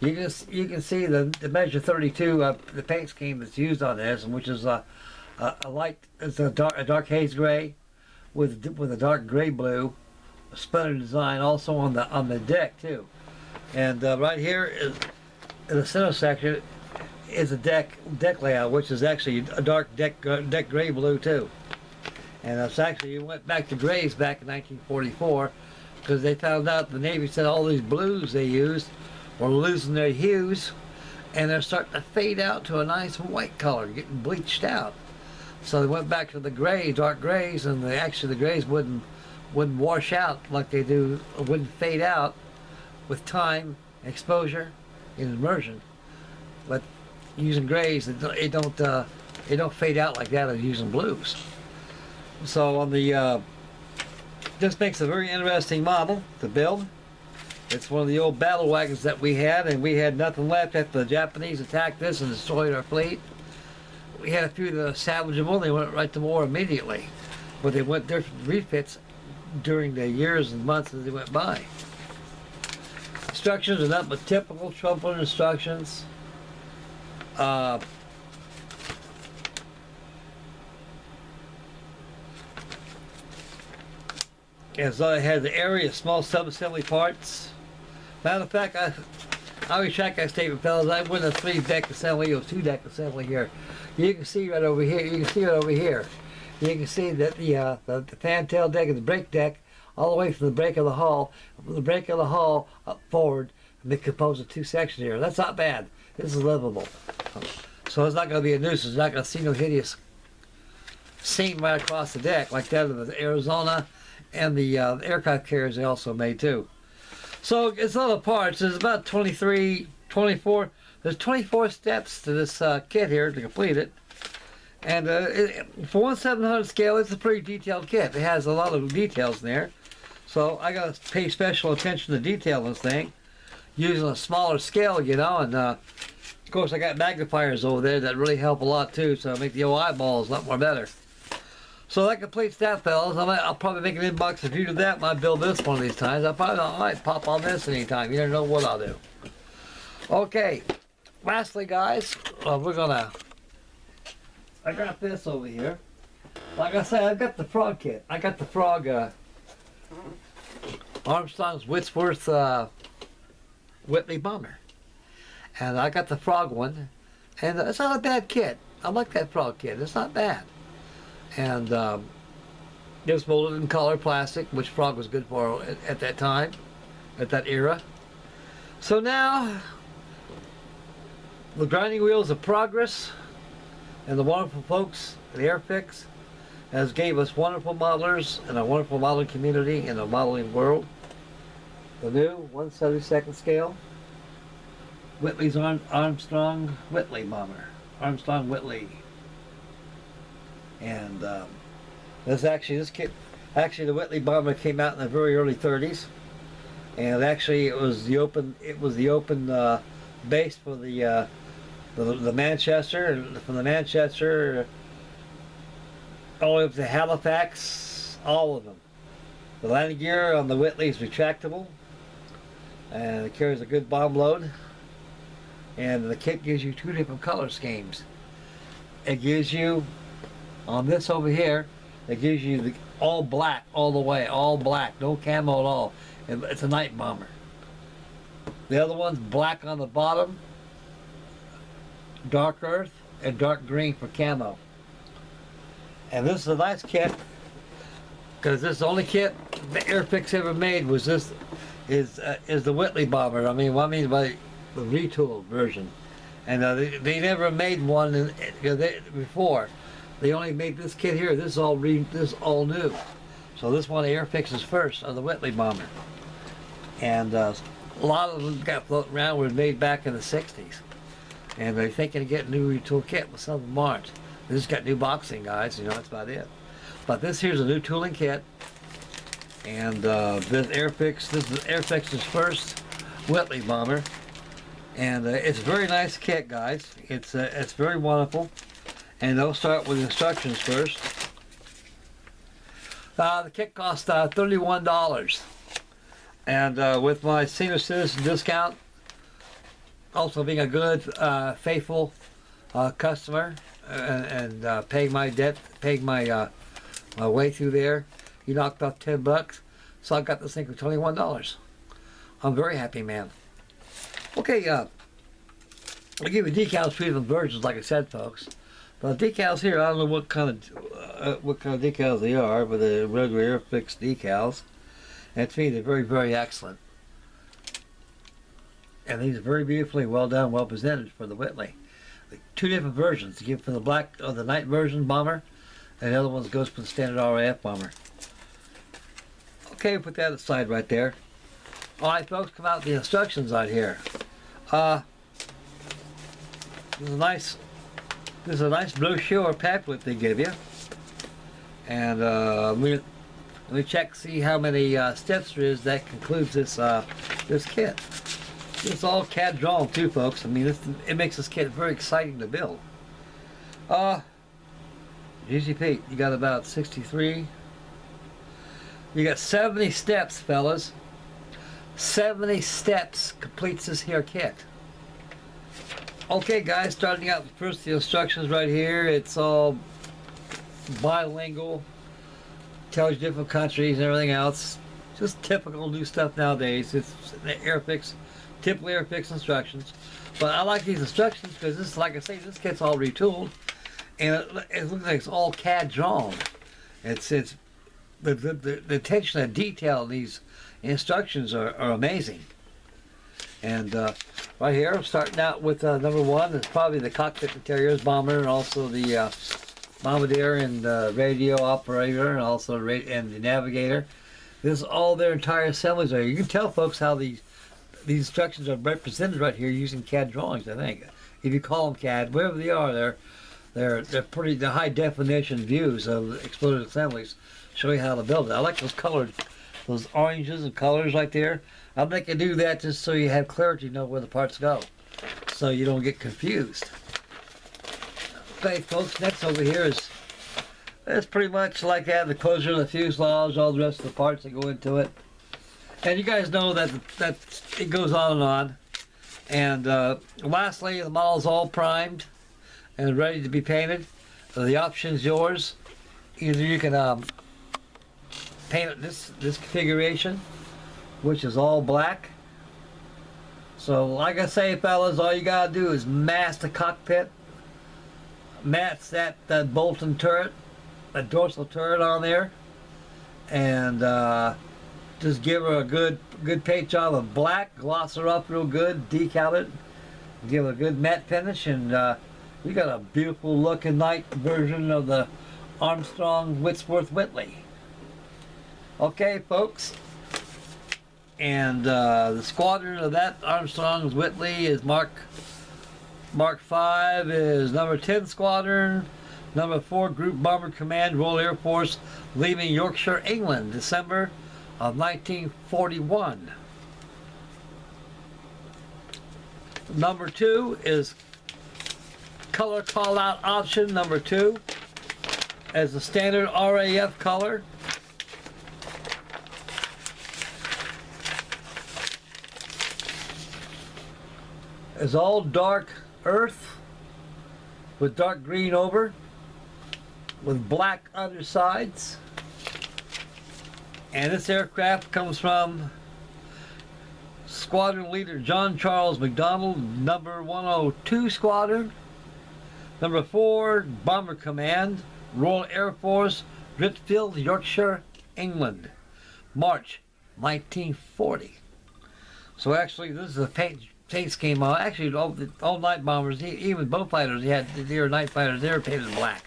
You can see the measure 32 the paint scheme that's used on this, which is a light, it's a dark haze gray with a dark gray blue, a splinter design also on the deck too. And right here is in the center section is a deck layout, which is actually a dark deck gray blue too. And it's actually, it went back to grays back in 1944 because they found out the Navy said all these blues they used were losing their hues and they're starting to fade out to a nice white color, getting bleached out. So they went back to the gray, dark grays, and actually the grays wouldn't wash out like they do, wouldn't fade out with time, exposure, and immersion. But using grays, it don't fade out like that as using blues. So on the this makes a very interesting model to build. It's one of the old battle wagons that we had, and we had nothing left after the Japanese attacked this and destroyed our fleet. We had a few that salvageable. They went right to war immediately, but they went different refits during the years and months as they went by. Instructions are not but typical Trumpeter instructions. As I had the area of small sub-assembly parts. Matter of fact, I retract that statement, fellas. I went a 3-deck assembly, or 2-deck assembly here. You can see right over here. You can see right over here. You can see that the fantail deck and the brake deck, all the way from the brake of the hull, up forward, and they compose of 2 sections here. That's not bad. This is livable. So it's not going to be a nuisance. It's not going to see no hideous seam right across the deck like that of the Arizona and the aircraft carriers they also made too. So it's a lot of parts. There's about 23, 24. There's 24 steps to this kit here to complete it. And for 1/700 scale, it's a pretty detailed kit. It has a lot of details in there. So I got to pay special attention to detail in this thing, using a smaller scale, you know. And of course, I got magnifiers over there that really help a lot too, so make the old eyeballs a lot more better. So that completes that, fellas. I'll probably make an inbox review of that when I build this one of these times. I might pop on this anytime. You never know what I'll do. Okay. Lastly, guys, we're gonna. I got this over here. Like I said, I've got the frog kit. I got the frog Armstrong's Whitworth Whitley bomber, and I got the frog one, and it's not a bad kit. I like that frog kit. It's not bad. And it was molded in color plastic, which frog was good for at that time, at that era. So now, the grinding wheels of progress and the wonderful folks at Airfix has gave us wonderful modelers and a wonderful modeling community in the modeling world. The new 1/72 scale Whitley's Armstrong Whitley bomber. Armstrong Whitley. And this kit, actually the Whitley bomber came out in the very early 30s, and actually it was the open base for the Manchester, and from the Manchester all the way up to Halifax, all of them. The landing gear on the Whitley is retractable, and it carries a good bomb load, and the kit gives you 2 different color schemes. It gives you, on this over here, it gives you the all black all the way, all black, no camo at all. It's a night bomber. The other one's black on the bottom, dark earth, and dark green for camo. And this is a nice kit, because this is the only kit the Airfix ever made was this, is the Whitley bomber. I mean, what I mean by the retooled version. And they never made one before. They only made this kit here. This is all new. So this one Airfix is first of the Whitley bomber. And a lot of them got floating around were made back in the 60s. And they're thinking of getting a new retool kit, but some of them aren't. They just got new boxing, guys, you know, that's about it. But this here's a new tooling kit. And this is Airfix's first Whitley bomber. And it's a very nice kit, guys. It's very wonderful. And they'll start with instructions first. The kit cost $31. And with my senior citizen discount, also being a good, faithful customer and paying my debt, paying my way through there. He knocked off $10, so I got this thing for $21. I'm very happy, man. Okay, I'll give you decals, three different versions, like I said, folks. But decals here, I don't know what kind of decals they are, but they're regular Airfix decals. And to me, they're very, very excellent. And these are very beautifully well done, well presented for the Whitley. Two different versions. You get for the black or the night version bomber, and the other one goes for the standard RAF bomber. Okay, put that aside right there. All right, folks, come out with the instructions on here. This is a nice brochure pamphlet they give you, and let me check, see how many steps there is that concludes this this kit. It's all CAD drawn too, folks. I mean, it makes this kit very exciting to build. Easy Pete, you got about 63. You got 70 steps, fellas. 70 steps completes this here kit. Okay, guys, starting out first, the instructions right here. It's all bilingual, tells you different countries and everything else. Just typical new stuff nowadays. It's the Airfix, typical Airfix instructions. But I like these instructions because this, like I say, this kit's all retooled, and it looks like it's all CAD drawn. It's the attention to detail in these instructions are amazing. And right here, I'm starting out with number one. It's probably the cockpit interiors bomber, and also the bombardier and radio operator, and also and the navigator. This is all their entire assemblies are. You can tell, folks, how these instructions are represented right here using CAD drawings. I think, if you call them CAD, whatever they are, they're pretty high definition views of exploded assemblies, show you how to build it. I like those colored, those oranges and colors right there. I'll make you do that just so you have clarity, know where the parts go, so you don't get confused. Okay, folks, next over here is, it's pretty much like that, the closure of the fuselage, all the rest of the parts that go into it. And you guys know that it goes on and on. And lastly, the model's all primed and ready to be painted. So the option's yours. Either you can paint it this configuration, which is all black. So like I say, fellas, all you gotta do is mask the cockpit, match that bolt and turret, that dorsal turret on there, and just give her a good paint job of black, gloss her up real good, decal it, give it a good matte finish, and you got a beautiful looking night version of the Armstrong Whitworth Whitley. Okay, folks. And the squadron of that Armstrong's Whitley is Mark 5 is number 10 Squadron, number 4 Group Bomber Command, Royal Air Force, leaving Yorkshire, England, December of 1941. Number 2 is color call out option number 2 as the standard RAF color. Is all dark earth with dark green over, with black undersides. And this aircraft comes from Squadron Leader John Charles McDonald, number 102 Squadron, number 4 Bomber Command, Royal Air Force, Britfield, Yorkshire, England, March 1940. So actually, this is a paint scheme on. Actually, all night bombers, even both fighters, they were night fighters. They were painted black.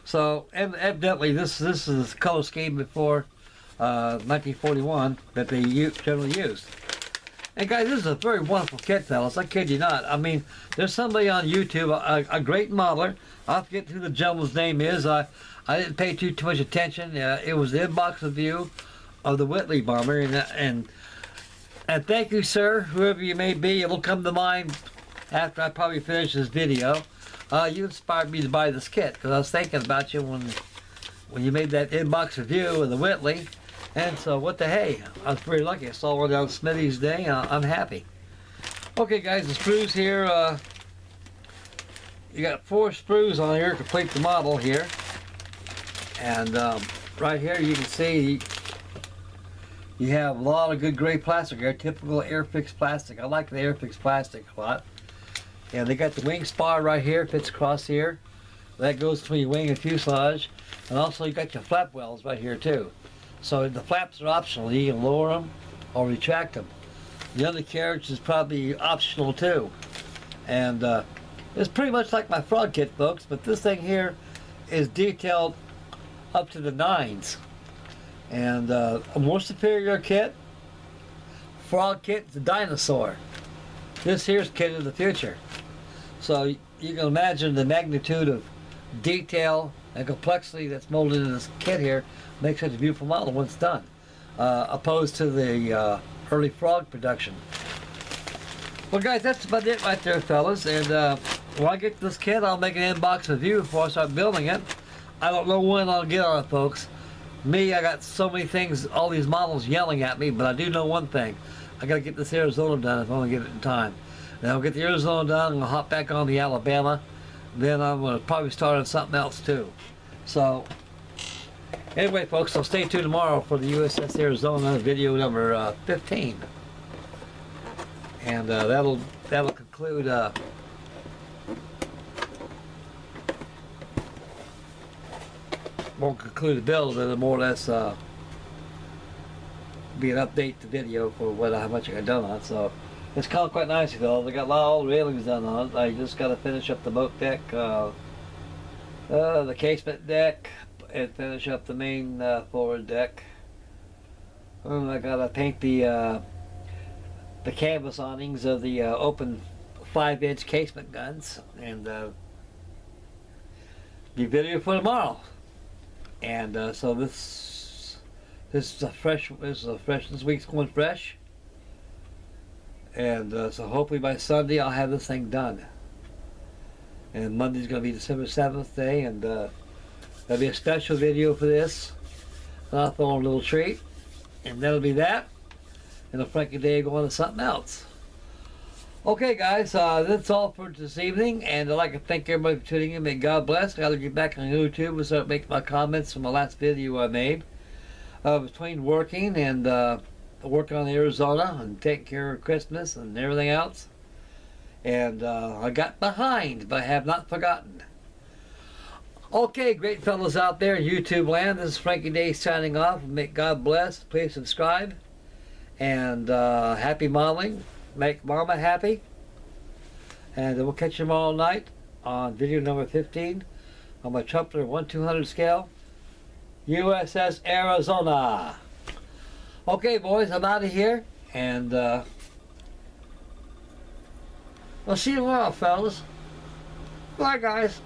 So evidently, this is the color scheme before 1941 that they generally used. And guys, this is a very wonderful kit, fellas. I kid you not. I mean, there's somebody on YouTube, a great modeler. I forget who the gentleman's name is. I didn't pay too much attention. It was the inbox review of the Whitley bomber, and thank you, sir, whoever you may be. It'll come to mind after I probably finish this video. You inspired me to buy this kit because I was thinking about you when you made that inbox review of the Whitley. And so, what the hey, I was very lucky. I saw one down Smitty's day, and I'm happy. Okay guys, the sprues here, you got 4 sprues on here to complete the model here. And right here you can see you have a lot of good gray plastic here, typical Airfix plastic. I like the Airfix plastic a lot. And they got the wing spar right here, fits across here. That goes between wing and fuselage. And also you got your flap wells right here too. So the flaps are optional. You can lower them or retract them. The undercarriage is probably optional too. And it's pretty much like my frog kit, folks, but this thing here is detailed up to the 9s. And a more superior kit. Frog kit is a dinosaur. This here's kit of the future. So you can imagine the magnitude of detail and complexity that's molded in this kit here makes it a beautiful model when it's done, opposed to the early frog production. Well guys, that's about it right there, fellas. And when I get this kit, I'll make an inbox review before I start building it. I don't know when I'll get on it, folks. Me, I got so many things, all these models yelling at me, but I do know one thing. I gotta get this Arizona done if I want to get it in time. Then I'll get the Arizona done, and I'll hop back on the Alabama. Then I'm gonna probably start on something else too. So, anyway, folks, so stay tuned tomorrow for the USS Arizona video number 15. And that'll conclude won't conclude the build, it'll more or less be an update to video for how much I got done on it. So it's kind of quite nice though. They got a lot of all the railings done on it. I just got to finish up the boat deck, the casement deck, and finish up the main forward deck. And I got to paint the canvas awnings of the open 5-inch casement guns, and be video for tomorrow. And so this is a fresh. This week's going fresh. And so hopefully by Sunday I'll have this thing done. And Monday's going to be December 7th day, and there'll be a special video for this. And I'll throw in a little treat, and that'll be that. And a Frankie day going to something else. Okay, guys, that's all for this evening, and I'd like to thank everybody for tuning in. May God bless. I got to get back on YouTube and start making my comments from my last video I made. Between working and working on Arizona and taking care of Christmas and everything else. And I got behind, but I have not forgotten. Okay, great fellows out there in YouTube land. This is Frankie Day signing off. May God bless. Please subscribe. And happy modeling. Make Mama happy. And we'll catch you tomorrow night on video number 15 on my Trumpeter 1/200 scale USS Arizona. Okay, boys, I'm out of here, and we'll see you tomorrow, fellas. Bye, guys.